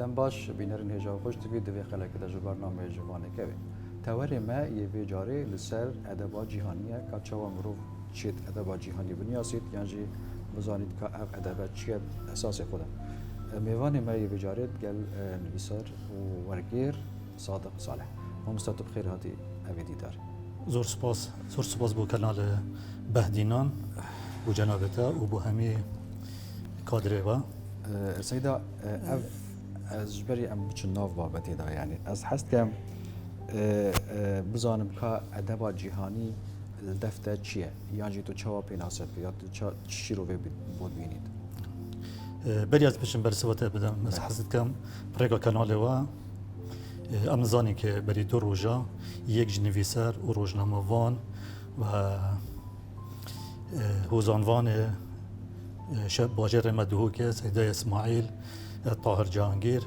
دم باش بینرین هجا خوش تبی دوی خلق ده جو برنامه جوانه که توری ما یه جاری لسر ادبیات جهانیه که چوا مرو چیت ادبیات جهانی بنیاسید یعنی بزانید که ادبیات چیه اساس خودم میوان ما یه جاری گل نویسر و ورگیر صادق صالح مستطب خیر هاتی اویدی دار زور سپاس بو کانال بهدینان بو جنابتا و بو همی کادره با سیدا از جبری ام بچن ناف بابتی دا یعنی از حست کم بزانم که ادبیات جهانی دفتر چیه یعنی تو چوا پیناست یا تو چی رو بود بینید بری از بشن برسواته بدم از حست کم پرگا کانال و امزانی که بری دو روزا یک جنویسر و روزنامه‌وان و هوزانوان باجر مدهوک سیدای اسماعیل طاهر جهانگیر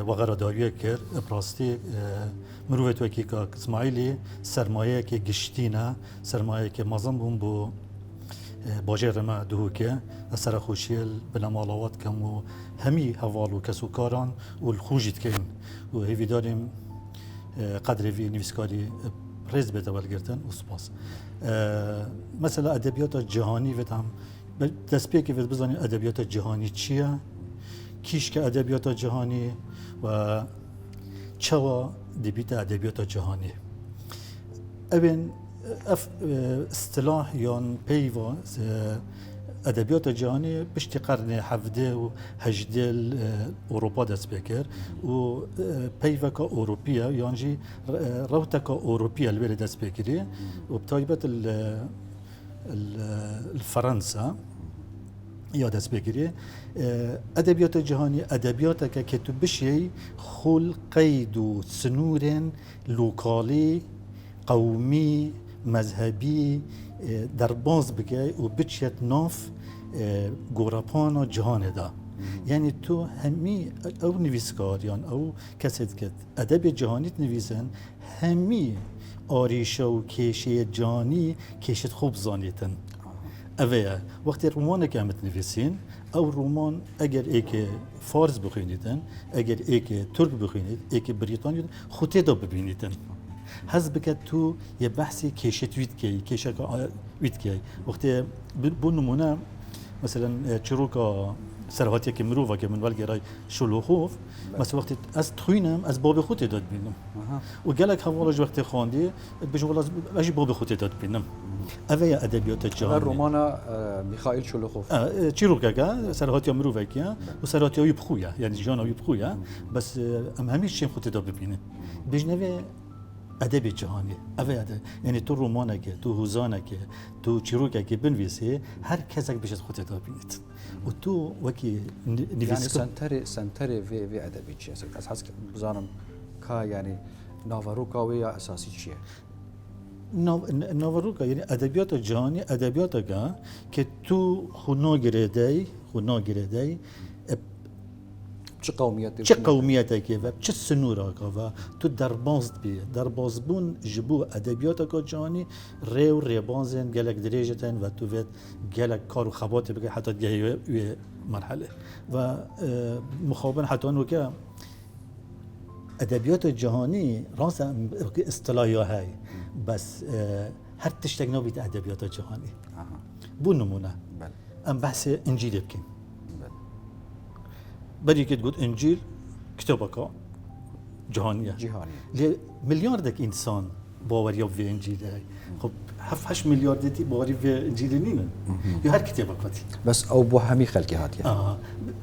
و قراردادی کرد براستی مروه تو که اسماعیلی سرمایه که گشتینه سرمایه که مازن بو باجر مدهوک اثر خوشیل بنمالوات کم و همی حوال و کسوکاران و الخوجیت کن و هیوی داریم قدر وی نویسکاری ریز بده ولگرتن و سپاس مثلا ادبیات جهانی و هم دست پی که بزنین ادبیات جهانی چیه کیش که ادبیات جهانی و چوا دبیت ادبیات جهانی ابن اصطلاح یان پیوا ادبیات جهانی بشت قرن 17 و 18 اروپا دست بکر و پیوا کا اروپیا یعنی روتا کا اروپیا البته دست بکری و بتایبت الفرنسا یا دست بگیری ادبیات جهانی ادبیات که تو بشی خل قید و سنور لوکالی قومی مذهبی در باز بگی و بچیت ناف گوراپانا جهان دا یعنی تو همی او نویسکاریان او کسی که ادب جهانی نویسن همی آریشه و کیشه جانی کیشت خوب زانیتن اوه وقتی رمان که همت نویسین او رمان اگر ایک فارس بخوینیدن اگر ایک ترک بخوینید ایک بریتانی خودت دا ببینیدن حس بکت تو یه بحثی کیشت وید کی وقتی بون نمونه مثلا چروکا سرهاتی که مروفه که من ولگرای شلوخوف مثلا وقتی از تخوینم از باب خودت داد بینم و گلک حوالج وقتی خواندی بجو والله اجی باب خودت داد بینم اوه ادبیات جهانی رومانا میخائیل شلوخوف چروکا سرهاتی مروفه که و سرهاتی های بخویا یعنی جان های بخویا بس ام همیشه خودت داد ببینه بجنوه ادب جهانی اوه یعنی تو رومانه که تو هوزانه که تو چروکه که بنویسی هر کسی که بشه خودت داد بینید و تو وکی نویسک یعنی سنتر وی ادبی چیه از حس بزنم که یعنی ناوروکا و یا اساسی چیه ناوروکا یعنی ادبیات جهانی ادبیات که تو خونا گریدی چه قومیتی که و چه سنورا که و تو دربازبون جبو ادبیات که جهانی ریو ریبازن گلک دریجتن و تو وید گلک کارو خباتی بگه حتی گهی مرحله و مخابن حتی اونو که ادبیات جهانی راست اصطلاحی های بس هر تشتگ نبید ادبیات جهانی بون نمونه ام بحث انجیل بکن بری که تقول انجیل کتابك جهانیه میلیاردک انسان باوری به انجیل خب 7 میلیاردی باوری به انجیل نینن یا هر کتابك وقتی بس او بو همی خلقی هاتیه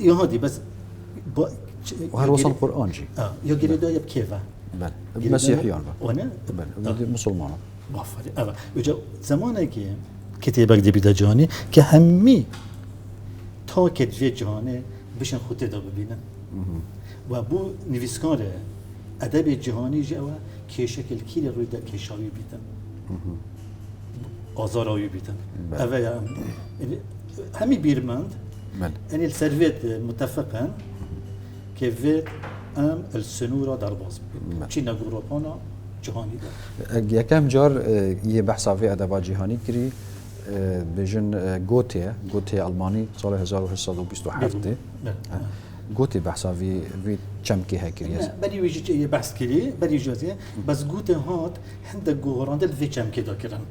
یا هادی بس و هر وصل قرآن جی یا گریدا یا بکیفه بله مسیحیان وانا بله مسلمان بافری اما وجا زمانی که کتابك دبیده جهانی که همی تا کتابی جهانی بشن خودت دا ببینن و بو نویسکار ادب جهانی جوا که شکل کیل روی در کشاوی بیتن آزاراوی بیتن اوه همی بیرمند یعنی السرویت متفقا که وید ام السنورا در باز ببین چی نگوروپانا جهانی دار یکم جار یه بحثا في ادبیات جهانی کری بجن گوته آلمانی سال 1827 گوتی بحثا وی چمکی هکریه بری ویجی یه بحث کردی بری جازیه بس گوته هات هند گوهراندن وی چم کدا کردن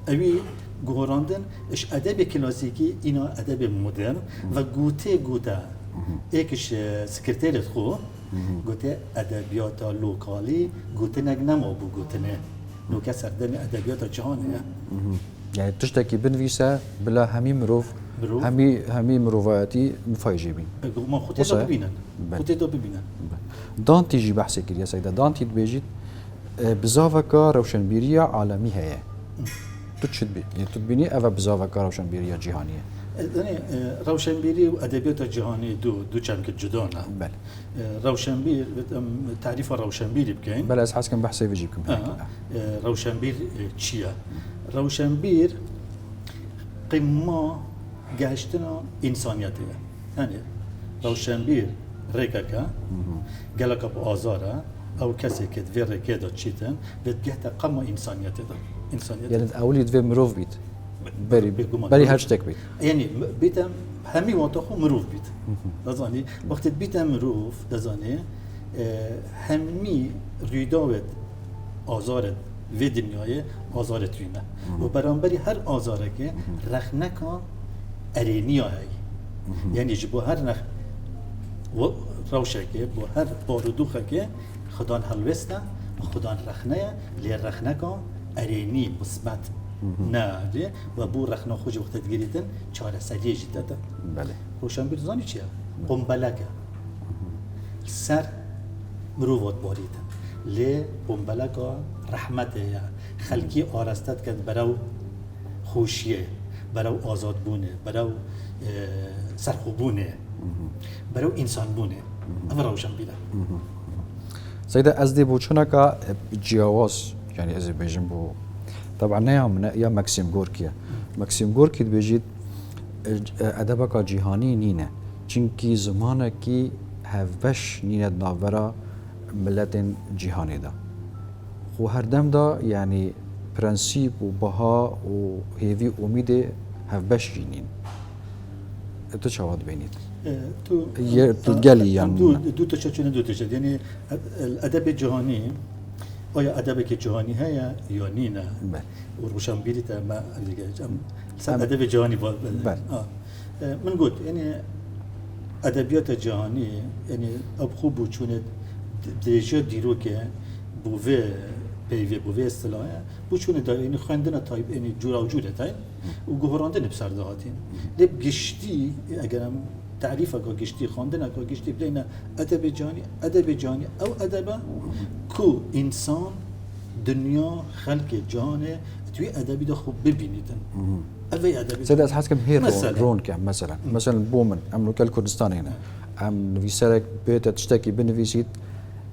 اوی گوهراندن اش ادب کلاسیکی اینا ادب مدرن و گوته ایکش سکرتریت خو گوته ادبیات لوکالی گوته نگنما بو گوته نه نوکه سردم ادبیات جهانیه یعنی تشتکی بنویسه بلا همی مروف همی مروفاتی مفایجی بین ما خودت رو ببینن دانتی جی بحث کریه سیده دانتی بیجید بزاوکا روشنبیری عالمی هیه تو چید بی؟ یعنی تو بینی اوه بزاوکا روشنبیری جهانیه روشنبیری و ادبیات جهانی دو چند جدا نه بله روشنبیر تعریف روشنبیری بکنیم بله از حس کن بحثی بجیب کن روشنبیر چیه؟ روشنبیر قمه گشتن انسانیتیه یعنی روشنبیر ریکا گلک آزاره او کسی که دوی ریکه دا چیتن بید گهت قمه انسانیتی دا یعنی اولی دوی مروف بید بری هر شتک بید یعنی بیتم همی وقتا خو مروف بید دازانی وقتی بیتم مروف دازانی همی ریداوت آزارت و دنیای آزارت وینه و برانبری هر آزاره که رخنکا ارینیا هی یعنی جبو هر نخ روشه که بو هر بارودوخه که خدان حلوسته خدان رخنه لی رخنکا ارینی مثبت نه و بو رخنا خوش وقت گریتن چاره سریع جدته بله روشنبیر زانی چیه قنبلکه سر مروات باریتن لی قنبلکا رحمته یا خلقی آرستت کد برو خوشیه برو آزاد بونه برو سرخوبونه برو انسان بونه اما روشن بیده سيدة أزدي بوچونكا جياواز يعني أزي بيجن بو طبعا يا ماكسيم غوركي ماكسيم غوركي بيجيد أدبكا جهاني نينا چنكي زمانكي هفش نينا نافرا ملتين جهاني دا خو هردم دا يعني برانسيب و بها و هيفي أميد هفش جينين تو شواد بينيت تو تقالي يعني دو تشجن دو تشجن يعني الأدب الجهاني آیا ادب که جهانی هست یا نه و روشنبیری تا ما دیگه ادب جهانی بود من گفت یعنی ادبیات جهانی یعنی اب خوب بود چون درجه دیرو که بوه پیوی بوه اصطلاحه بود چون دا یعنی خواندن تایپ یعنی جورا و جوره تای و گوهراندن بسر دهاتین لب گشتی اگرم تعریف که گشتی خواندن که گشتی بین ادب جهانی او ادب کو انسان دنیا خلق جهانه توی ادبی دا خوب ببینیدن اوی ادبی سيدة أحس كم هي رون كم مثلا بومن أم لوكال كردستان هنا أم نفيسرك بيت تشتكي بنفيسيت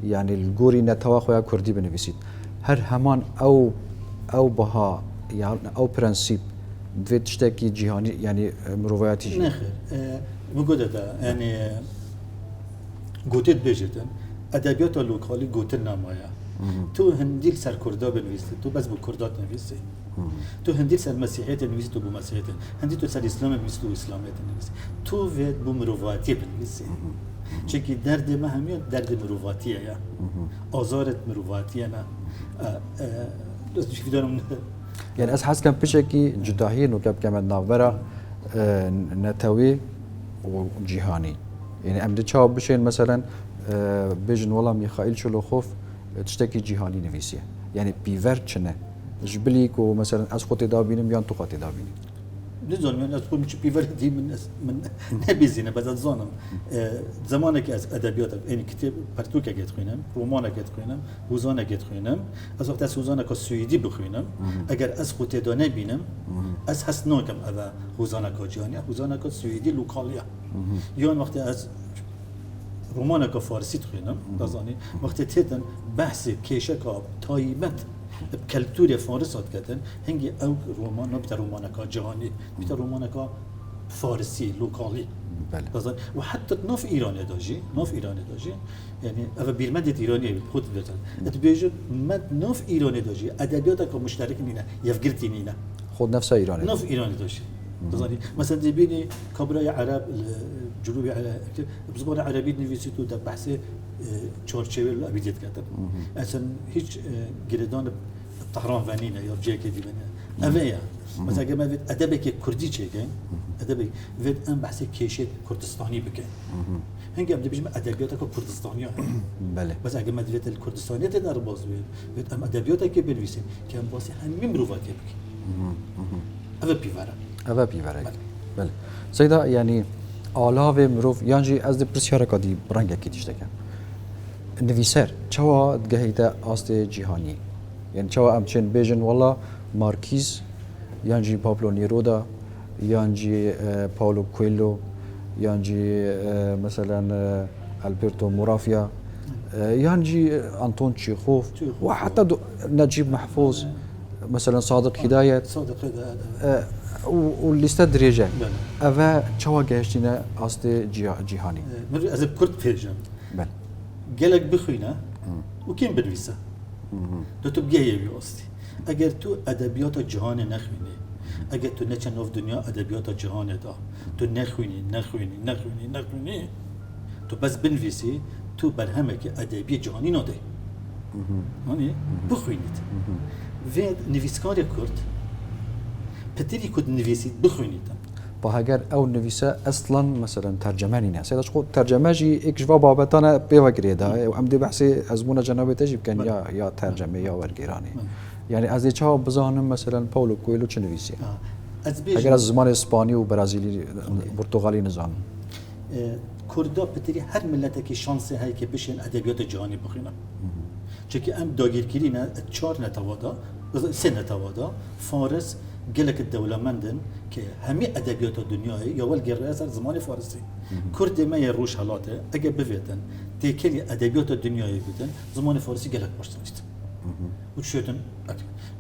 يعني الجوري نتواخو يا كردي بنفيسيت هر همان أو بها يعني أو برانسيب دويت تشتكي جهاني يعني مروفياتي جي نخير مقودة دا يعني قوتت بيجتن ادبیات لوکالی گوتن نمایا تو هندیل سر کردا بنویسی تو بس بو کردات نویسی تو هندیل سر مسیحیت نویسی تو بو مسیحیت هندی تو سر اسلام نویسی تو اسلامیت نویسی تو وید بو مروواتی بنویسی چونکی درد ما همیان درد مروواتیه یا آزارت مروواتیه نه دوست چی دارم يعني أحس كم بشكي جداهين وكب كمان نافرة نتوي وجهاني يعني أمد تشاو بشين مثلا بيجن والله ميخائيل شلوخوف تشتكي جهاني نفيسية يعني بيفر چنه جبليك ومثلا أسقطي دابينم يان تقاطي دابينم نزون من أقول مش بيفر دي من نبيزينه بس أتظنم زمانك از أدبيات يعني كتاب برتوكا جت خوينم رومانا جت خوينم وزانا جت خوينم از وقت از وزانا كسويدي بخوينم اگر أسقطي دا نبينم از حسناكم هذا وزانا كجانيا وزانا كسويدي لوكاليا يان وقت از رومانا كفارسي تخوينم دازاني وقت تيتن بحث كيشة كاب تايبت بكالتوريا فارسات كتن هنگي او رومان نبتا رومانا كا جهاني بتا رومانا كا فارسي لوكالي دازاني وحتى ناف إيراني داجي يعني اول بيرمدت إيراني بخود داتن اتبيجن مد ناف إيراني داجي أدبياتك مشترك نينا يفقرتي نينا خود نفسه إيراني ناف إيراني داجي بزاني مثلا دبيني كبراء عرب جنوبي على بزبان عربي نفسيتو ده بحث تشورشيل أبيديت كاتب أصلا هيج جردان طهران فانينا يرجع كذي بنا أفيا مثلا كمان فيت أدبك كردي شيء كان أدبك فيت أم بحث كيشة كردستاني بكين هنجي أبدي بيجمع أدبياتك كردستانية بله بس أجمع فيت الكردستانية تدار باز فيت أم أدبياتك بنويسين كان باسي هم ممروفات يبكي أفا بيفارا أبا بيبرك بله سيدا يعني آلاوه مروف یعنی از دپرسیار کدی برنگ کی تشتکه نویسر چوا دگهیتا آست جهانی یعنی چوا امچن بیجن والله مارکیز یعنی پابلو نیرودا یعنی پاولو کویلو یعنی مثلا البرتو مورافيا یعنی انطون تشيخوف وحتى نجيب محفوظ مثلا صادق هداية والليستا دريجة أفا شوا جاشتنا أصل جهاني من أزب كرد فيرجن بل جالك بخوينا وكين بنويسا دو تبقى يبي أصلي أجر تو أدبيات جهان نخويني أجر تو نشان في دنيا أدبيات جهان دا تو نخويني تو بس بنويسي تو برهمك أدبي جهاني نادي هني بخوينيت فيد نویسکار کرد پتری کد نویسید بخونیدم با اگر او نویسه اصلا مثلا ترجمه نینه سیداش خود ترجمه جی ایک جواب بابتانه بیوگریده و عمدی بحثی ازمون جنابه تجیب کن یا ترجمه یا ورگیرانی يعني از چه بزانم مثلا پاولو کویلو چه نویسیه اگر از زمان اسپانی و برزیلی پرتغالی نزان کردا پتری هر ملتی شانس هایی که بشن ادبیات جهانی بخونن چون ام داگیرگیری نه 4 نتوادا 3 نتوادا فارس گلک دولمندن که همه ادبیات دنیای یا ول گرایه زمان فارسی کرد ما روش حالاته اگه بفیدن تکلی ادبیات دنیای بودن زمان فارسی گلک باشتنید و چیتون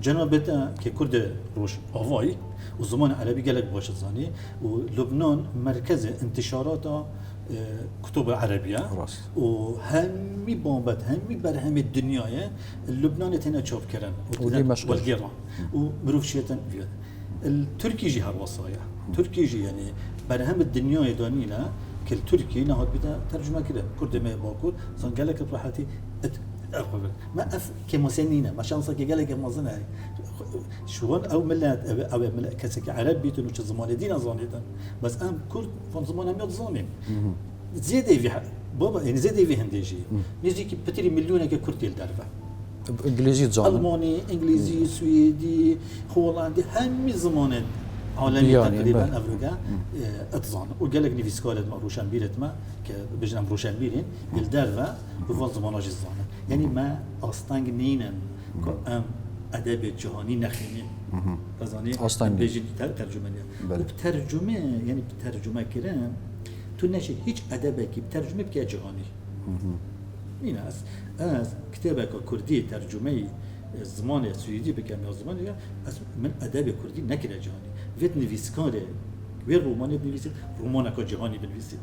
جنابت که کرد روش آوای و زمان عربی گلک باشتنی و لبنان مرکز انتشارات كتب عربية وهمي بومبات همي برهم الدنيا اللبنان تنا تشوف كرن والجيران ومروف شيتن فيها التركي جي هالوصايا تركي جي يعني برهم الدنيا دانينا كل تركي نهاد بدا ترجمة كده كرد ما باكل صن قالك بروحاتي ما اف كمسنينه ما شانسك قالك مازنه شلون او ملات او ملات كسك عرب بيتون وش زمان دينا زانيدن بس ام كرد فون زمان هم يتزانين زياده في بابا يعني زياده في هنديجي نيجي كي بتري مليون كرد الدرفه انجليزي تزانن الماني انجليزي سويدي هولندي هم زمان عالمي تقريبا افريقيا اتزان وقال لك نيفيسكالت مروشان بيرت ما كبجنم روشان بيرين الدرفه وفون زمان اجي زانن يعني ما اصلا نينن ام ادب جهانی نخینیم بزنی بیشتر ترجمه نیست ترجمه یعنی ترجمه کردن تو نشه هیچ ادبی که ترجمه بکنه جهانی این است از کتاب کردی ترجمه زمان سوئدی بکنم یا زمان از من ادب کردی نکرده جهانی وقت نویسکاره و رومان نویسید رومان که جهانی بنویسید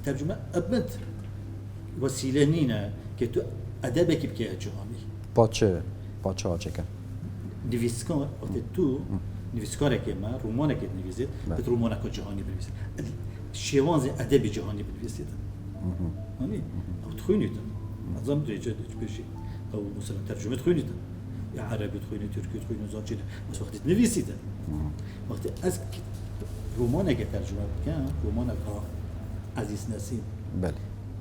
ترجمه ابد وسیله نینه که تو ادبی که بکنه جهانی باچه ها چکن نویسکار وقتی تو نویسکاره که ما رومانه که نویسید به رومانه که جهانی بنویسید شیوانز ادب جهانی بنویسید هنی او تخونیدن نظام دیگه بشی او مثلا ترجمه تخونیدن یا عربی تخونید ترکی تخونید زاجید بس وقتی نویسید وقتی از رومانه که ترجمه بکنم رومانه که عزیز نسیم بله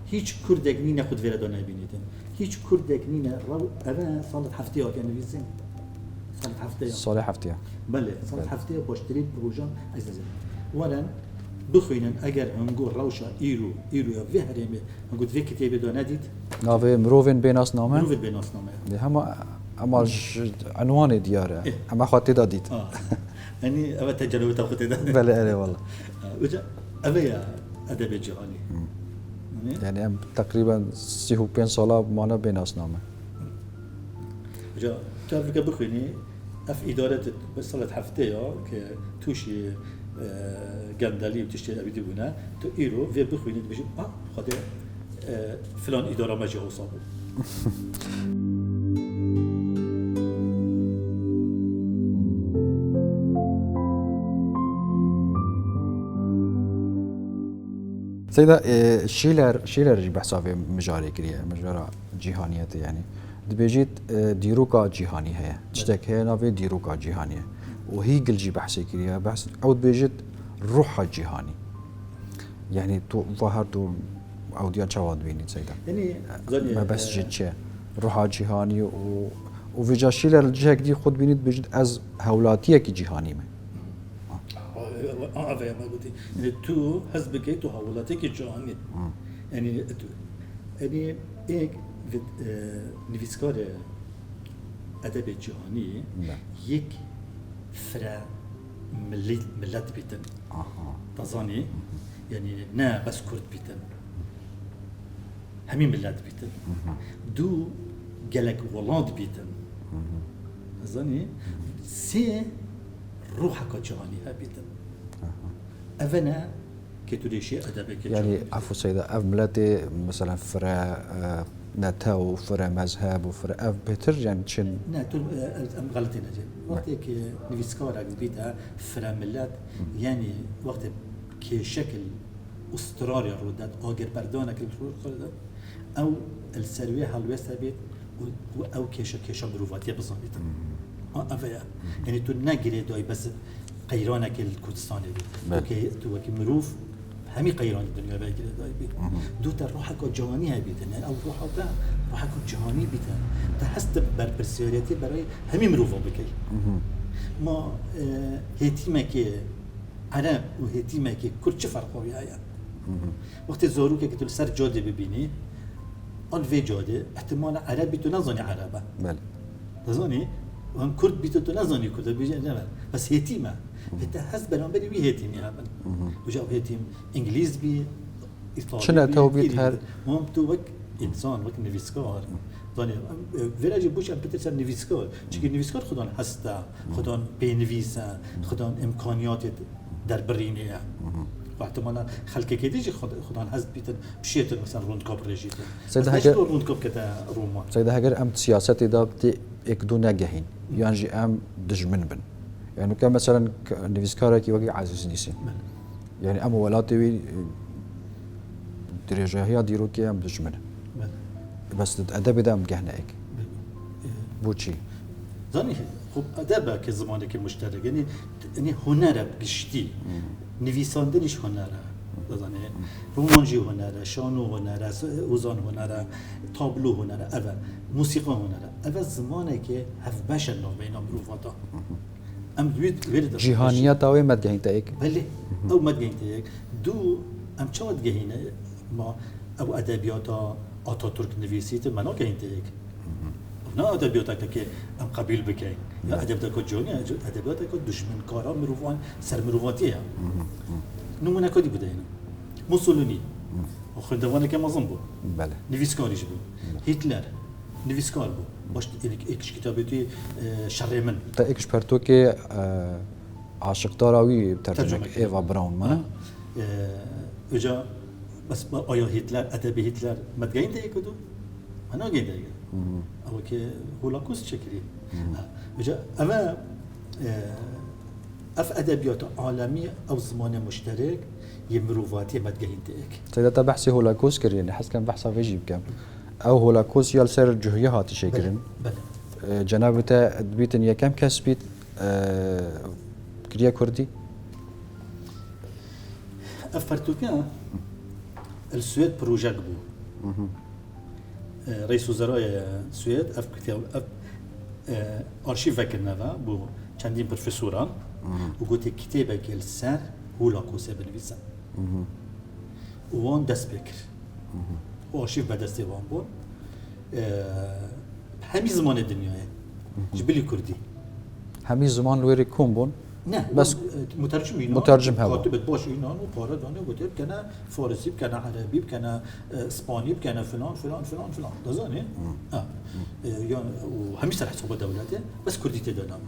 هیچ کردگنی نخود وردان نبینیدن هیچ کردگنی نه رو انا صالت هفته ها که نویسیم صالح هفته بله صالت هفته باشتری پروژه از نزد ولن بخوینن اگر هنگو روشا ایرو یا وهرمه هنگو دوی کتابی دو ندید ناوی مروفین بیناس نامه مروفین بیناس نامه ده اما عنوان دیاره اما خواهد دادید یعنی اما تجربه تا خود داد بله اره والله وجه اوه ادب جهانی يعني ام تقريبا 35 ساله معنا بيناس نامه جا تعرف بخويني اف اداره بس صلت هفته که توشي گندلی و تشتي ابيدي بونا تو ايرو في بخويني بيجي خاطر فلان اداره ما جه وصابو سيدا شيلر جي بحثا في مجاري كريه مجرى جهانية يعني دبيجيت ديروكا جهاني هي تشتك هي نافي ديروكا جهانية وهي قل جي بحثي كريه بحث او دبيجيت روحها جهاني يعني تو ظهر تو او ديان شواد بيني سيدا يعني ما بس جد شيء روحها جهاني وفي جا شيلر الجهة دي خد بيني بيجيت از هولاتية كي جهاني ما افهم ما قلت يعني تو حسبك تو حولاتك جهاني يعني يعني ايه نفيسكار ادب جهاني يك فرا ملت بيتن تظني يعني نا بس كرد بيتن همين ملت بيتن دو جالك ولاد بيتن تظني سي روحك جهاني هابيتن أفنا كتوليشي أدبك يعني عفوا سيدة أف ملاتي مثلا فرا نتاو فرا مذهب وفرا أف بيتر يعني تشن نا تول غلطي نجي وقتك نفيسكارك بيتها فرا ملات يعني وقت كي شكل أستراليا ردات أوجر بردانك الفرق أو السروية هالويستا بيت أو كيشا مروفاتية بصامت أفيا يعني تو ناقري دوي بس قيرانك الكردستاني بيت اوكي تو وكي مروف همي قيران الدنيا باقي دوي بيت دوتا روحك جهاني هاي بيت يعني او روحك جهاني بيت تحست برسياريتي براي همي مروفا بكي ما هيتيمك عرب وهيتيمك كرد چه فرق ويايا وقت زاروك كتو سر جاده ببيني الفي جاده احتمال عربي تو نظني عربه بله نظني وهم كرد بيتو تو نظني كرد بيجي نعمل بس هيتيمه انت حسب برنامج وي هيتيم يا من وجاء هيتيم انجليز بي ايطالي شنو تو بيت هر هم تو وك انسان وك نفيسكار ظني فيلاج بوش ام بيتر نفيسكار چون نفيسكار خدان هستا خدان بينويسا خدان امكانيات در برينيا واحتمالا خلق كيديجي خدان حزب بيتن بشيت مثلا روند كاب ريجيت سيد هاجر روند كاب كتا روما سيد هاجر ام سياسة دا بتي اكدو ناجحين يعني ام دجمن بن يعني كان مثلا نفيسكارا كي وقع عزيز نيسي يعني ام ولاتي درجة هي ديرو كي ام دجمن بس ادب دا مجهنا هيك بوتشي ظني خب ادبك زمانك مشترك يعني هنر بقشتي نویساندنش هنره دادنه رومانجی هنره شانو هنره اوزان هنره تابلو هنره اول موسیقی هنره اول زمانه که هف بشر نام اینا مروفاتا ام دوید جهانیت اوی مدگهین تا ایک بله او مدگهین تا ایک دو ام چه مدگهینه ما او ادبیات آتاتورک نویسیت منا گهین تا ایک نه ادبیات که ام قبیل بکن یا ادبیات جهانی ادبیات دشمن کارا مروفان سر مروفاتیه نمونه کدی بوده اینا موسولینی آخر دوانه که مازن بود بله نویسکاریش بود هیتلر نویسکار بود باش ایکش کتابی شر من تا ایکش پرتو که عاشق داراوی ترجمه ایوا براون منه اجا بس آیا هیتلر ادبی هیتلر مدگین ده کدو انا گین ده او که هولاکوست شکلی اجا اما اف ادبیات عالمی او زمان مشترک يمروفاتي مدجهين تاعك سيدا بحثي هولاكوست كرين حس كان بحثا فيجي بكم او هولاكوست يال سر الجهيه هاتي شكرين جنابته بيتن يا كم كسبيت كريا كردي افرتوكا السويد بروجيك بو رئيس وزراء السويد اف كتاب ارشيفك النفا بو چندین پروفسوران و گوتی کتابك السر هولاکوست بنویسن وان دست بکر و آرشیف به دستی وان بون همین زمان دنیاه جبلی کردی همین زمان لوری کون بون نه بس مترجم اینا مترجم هوا کاتب باش اینا و پاره دانه گوته کنه فارسی کنه عربی کنه اسپانی کنه فلان فلان فلان فلان دازانه یا و همین سر حساب دولته بس کردی تدانم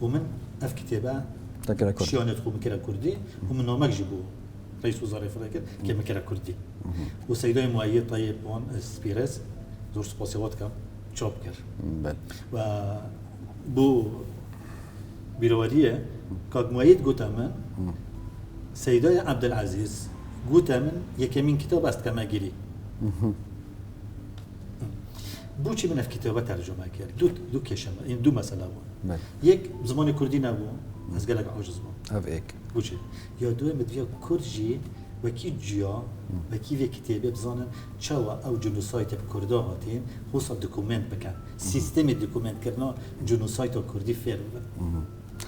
ومن اف كتابه تكرا كردي شيانات خو مكرا كردي ومن نامك جيبو رئيس وزراء فراكر كي مكرا كردي وسيداي مؤيد طيب وان سبيرس زور سباسيوات كم تشوب كر بل و بو بيرواريه كاك مؤيد قوت من سيداي عبد العزيز قلت من يكمين كتاب است كما جري بوشي من في كتابة ترجمة كير دو كشم إن دو مسألة بو بله يك زمان كردي نبو از قالك عاجز بو اف ایک بوشي يا دو مدفيا كرجي وكي جيا وكي في كتابة بزانن شوا أو جنوسايت بكردا هاتين خوصا دوكومنت بكن سيستم دوكومنت كرنا جنوسايت كردي فير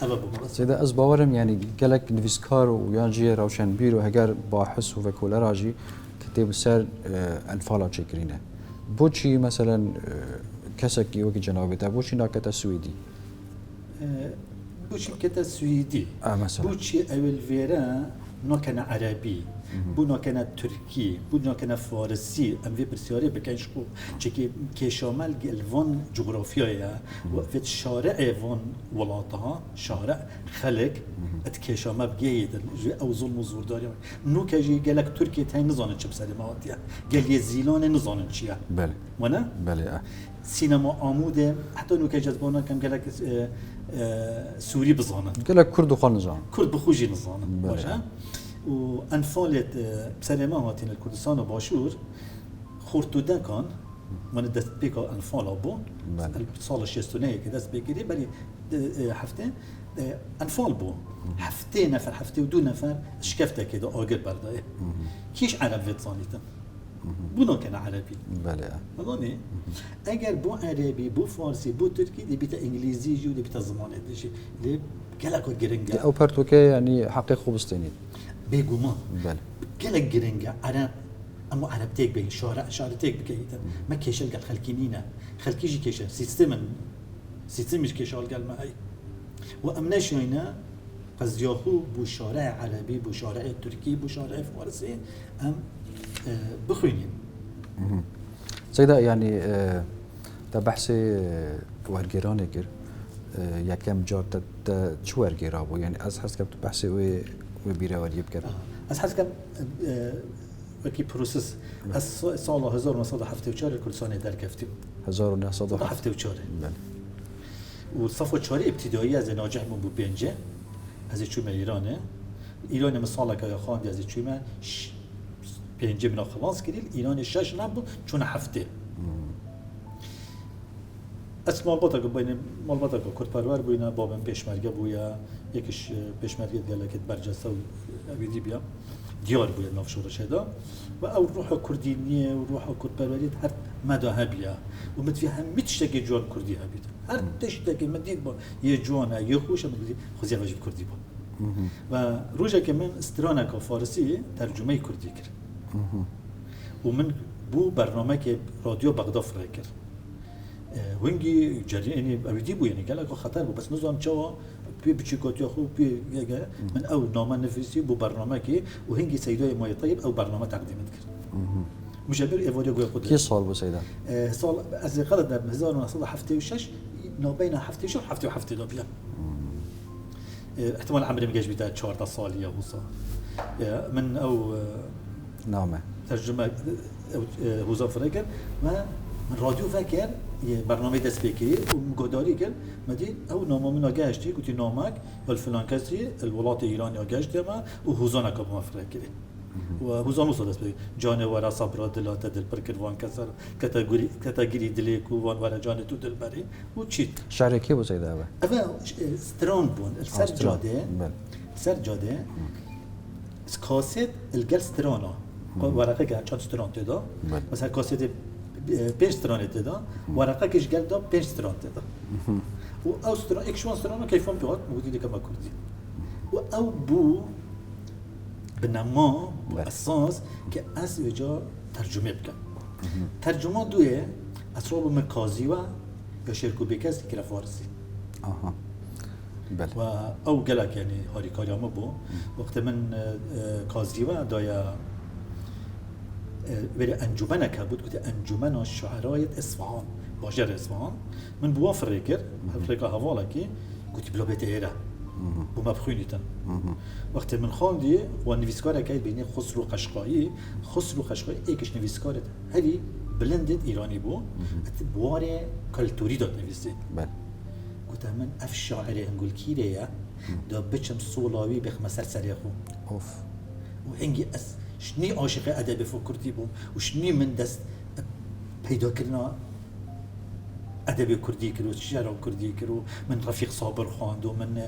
أبا بو سيدا از باورم يعني قالك نفيسكار ويانجي روشن بيرو هجر باحث وفكولا راجي كتاب سر انفالا تشكرينه بوشي مثلا كسكي وكي جنابته بوشي ناكتا سويدي بوشي كتا سويدي مثلا بوشي أول فيرا نو كان عربي بو نو كان تركي بو نو كان فارسي ام في برسياري بكن شكو چكي كشامل الفون جغرافيا وقت شارع فون ولاتها شارع خلق ات كشامل بجيد او ظلم وزور داري نو كجي قالك تركي تاي نزانن چ بسلماتيا قال يزيلان نزانن چيا بله وانا بله سينما آموده حتى نو كجزبونا كم قالك سوري بزانن قالك كرد وخال نظام كرد بخوجي نزانن بله. باشه وانفالت بسلمان هاتين الكردستان باشور خورتودن كان من دست بيكا انفال ابو بله. الصالة الشيستونية كده دست بيكري بلي هفته انفال بو هفته نفر هفته ودو نفر شكفته كده آقر بردايه كيش عرب فيت صانيتن بونا كان عربي بله مدوني اگر بو عربي بو فارسي بو تركي دي بيتا انجليزي جو دي بيتا زمانه دي دي كلاكو جرنجا او برتوكي يعني حقيق خبستيني بيجوما بله كلا جرنجا عرب اما عرب تيك بين شارع تيك بكيتا ما كيشل قال خلكينينا خلكيجي كيشل سيستم مش كيشال قال ما هي وامنا شوينا قزياخو بو شارع عربي بو شارع تركي بو شارع فارسي ام بخوينين سيدا يعني تبحثي ورگرانه كر يكم جار شو ورگرابو يعني از حس كبت بحثي و بيراوري بكر از حس كم وكي بروسس از سال 1974 الكردستان در كفتي 1974 بله والصفوة الشهرية ابتدائية از ناجح من بو بينجه از چومه ایرانه ایران مثلا که خواندی از چومه بينجه من خلاص كريل ایران شش نبود چون هفته اسمال باتا که بین مال باتا که کرد پرور بوینا بابم پیشمرگه بویا یکیش پیشمرگه دیاله که برجسته و ابیدی بیا دیار بویا نافشورش هدا و او روح کردینیه و روح کرد پروریت هر مدى هبیا و متفی همه تشتکی جوان کردی هبید هر تشتکی مدید با یه جوانه یه خوشه مدید خوزی واجب کردی با و روزا که من استرانه که فارسی ترجمه کردی کرد و من بو برنامه که رادیو بغداد فرای کرد ونگی جری یعنی ابدی بو یعنی گله خطر بو بس نظام چوا پی بچیکاتی خو پی من او نامه نفسی بو برنامه که و هنگی سیدای مای طیب او برنامه تقدیم کرد مجبر ایواری گوی خود كي صار بو سيدا سال از غلط در 1976 نابین 76 و 77 بیا احتمال عمري مجاش بدا 4 سال يا وصا من او نعم ترجمه وزا فريكر ما من راديو فكر برنامه دست بكري ومقداري كر مدي او نامه من اجاشتي قلت نامك الفلان كسي الولايات ايران اجاشتي ما وهوزانا كما فريكري وهوزان وصل دست بكري جانورا صبر دلات دل بركروان كسر كاتيجوري دليك وان ورا جان تو دل بري وتشيت شعري كي بو سيدا افا سترون بون سر جاده كاسيت الجل سترانا ورقه قاعد چند ستران تدا مثلا كاسيت 5 ستران تدا ورقه كش قال دا 5 ستران تدا و او ستران اكشوان ستران كيفهم بيقعد موجودين كما كردي و او بو بنما اساس كاس وجا ترجمه بكم ترجمه دوه اسراب مكازيوا يا شركو بكاس كلا فارسي اها بله و او قالك يعني هاري كارياما بو وقت من كازيوا دايا ولی انجمنك بود قلت انجمن الشعراء اصفهان باجر اصفهان من بوافر كر افريقيا حواله كي قلت بلا بتيره بما بخونيتن وقت من خواندي ونویسکار که بین خسرو قشقایی ایکش نویسکارت هری بلندت ایرانی بو بواره کلتوری داد نویسی بله قلت من اف شاعر انگل کیره دا بچم سولاوی بخ مسر سریخو اوف و هنگی اس شنی عاشق ادب فکردی بوم و شنی من دست پیدا کردن ادب کردی کرد و شعر کردی کرد و من رفیق صابر خواند و من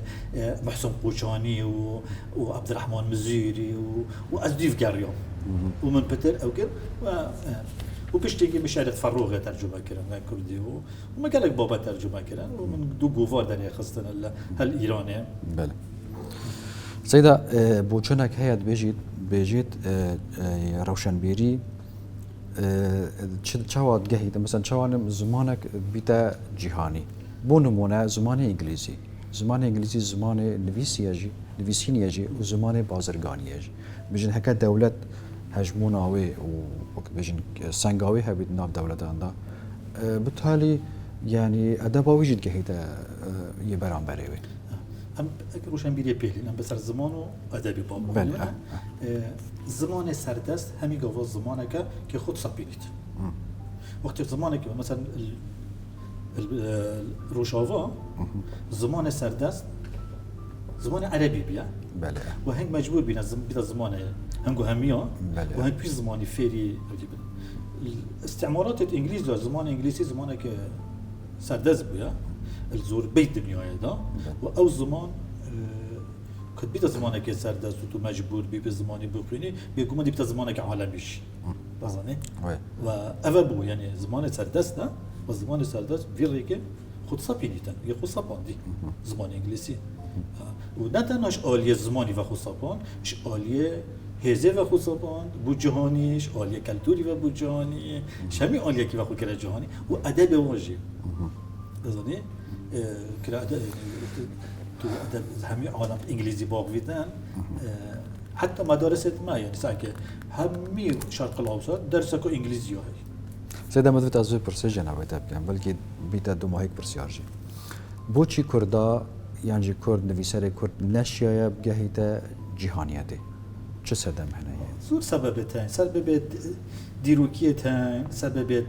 محسن قوچانی و عبدالرحمن مزیری و از دیو گریام و من پتر او کرد و پشتیگی مشاهدة فروغ ترجمة كرن كردي وما قالك بابا ترجمة كرن ومن دو قوفار داري خاصة هل إيراني بله سيدا بوچنك هيا بيجيت روشنبيري چواد گهید مثلا چوان زمانك بيتا جهاني بو نمونه زمان انگلیسی زمان انگلیسی زمان نویسینیجی و زمان بازرگانیجی بيجن هكا دولت هجموناوي وقت بيجن سنگاوي هبيت ناف دولتان دا بالتالي يعني ادبا وجد كهيدا يبران بريوي ام روشنبيري بيلين ام بسر زمانو ادبي بابا بله زمان سردست همي قوا زمانك كي خود صبينيت وقت زمانك مثلا الروشافا زمان سردست زمان عربي بيا بله وهنگ مجبور بينا بيتا زمان هنگو هميا بله وهنگ في زماني فيري استعمارات الانجليز زمان انجليزي زمانك سردست بيا الزور بيت دنيا دا و زمان كنت بيتا زمانك سردست و مجبور بي زماني بخويني بيقوم دي بيتا زمانك عالميش بازاني و افبو يعني زمان سردست دا و زمان سردست فيريكي خود صابينيتن يا خود صاباندي زمان انجليزي و نه تنهاش عالیه زمانی و خصوصان اش عالیه هزه و خصوصان بو جهانیش عالیه کلتوری و بو جهانی شمی عالیه کی و خو کلا جهانی و ادب واجی بزنی کلا ادب تو ادب همه عالم انگلیسی باقویدن حتی مدارس ما يعني ساكي همي شرق الاوسط درسكو انجليزي هاي سيدا مدفت از پرسه جناب تبگم بلکه بیتا دو ماهیک پرسیارجی بوچی کردا يعني كرد نفيسر كرد نشيا بجهيته جهانيته چه سدم هنا زور سببتين سبب ديروكيتين سبب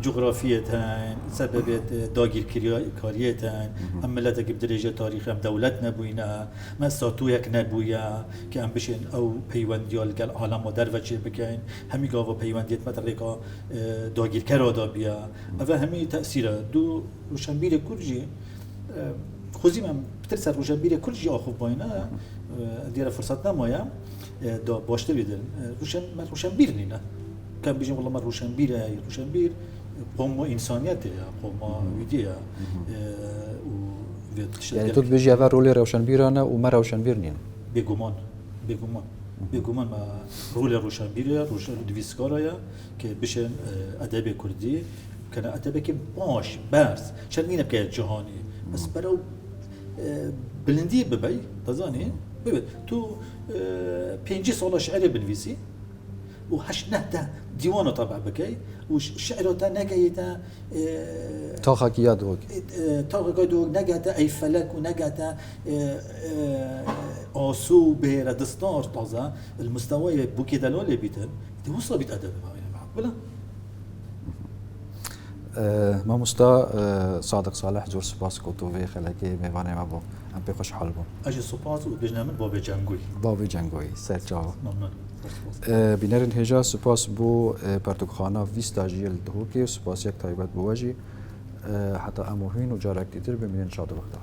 جغرافيتين سبب داغير كاريتين ام ملتك بدرجه تاريخ ام دولتنا بوينا ما ساتويك نبويا كام بشن او بيونديال قال عالم ودروچه بكين همي گاوا بيونديت مترقا داغير كرادا بيا اوا همي تاثير دو روشنبير كورجي خوزی من بترسر روشنبیری کل جی آخوب باینه دیره فرصت نمایم دا باشتر بیدن روشنبیر نینه کم بیجیم والله من روشنبیر قوم انسانیته قوم ویدیه يعني تو بيجي هذا رولي روشنبيرانه وما روشنبير نين بگومان ما رول روشنبیره دویسکارایا که بشن ادب کردی کنه ادب که باش برز شد نینه که جهانی بس برو بلندی ببی تزانی ببین تو 5 سال شعر بنویسی و 8 دیوانو طبع بکی و شعراتا نگیتا تاخك يادوك نگیتا ای فلک و نگیتا آسو به ردستار تازه المستوى بوكي دلال بیتن دی وصل بیت ادب بلا ما مستا صادق صالح زور سپاس كوتو في خلاكي ميوانه ما بو ام بي خوش حال بو اجي سپاس و بجنامن باب جنگوی سر جاو ممنون بینرین هجا سپاس بو پرتوخانه ویستاجیل دهوکی سپاس یک تایبت بواجی حتی اموهین و جارک دیتر بمینین شاد وقتا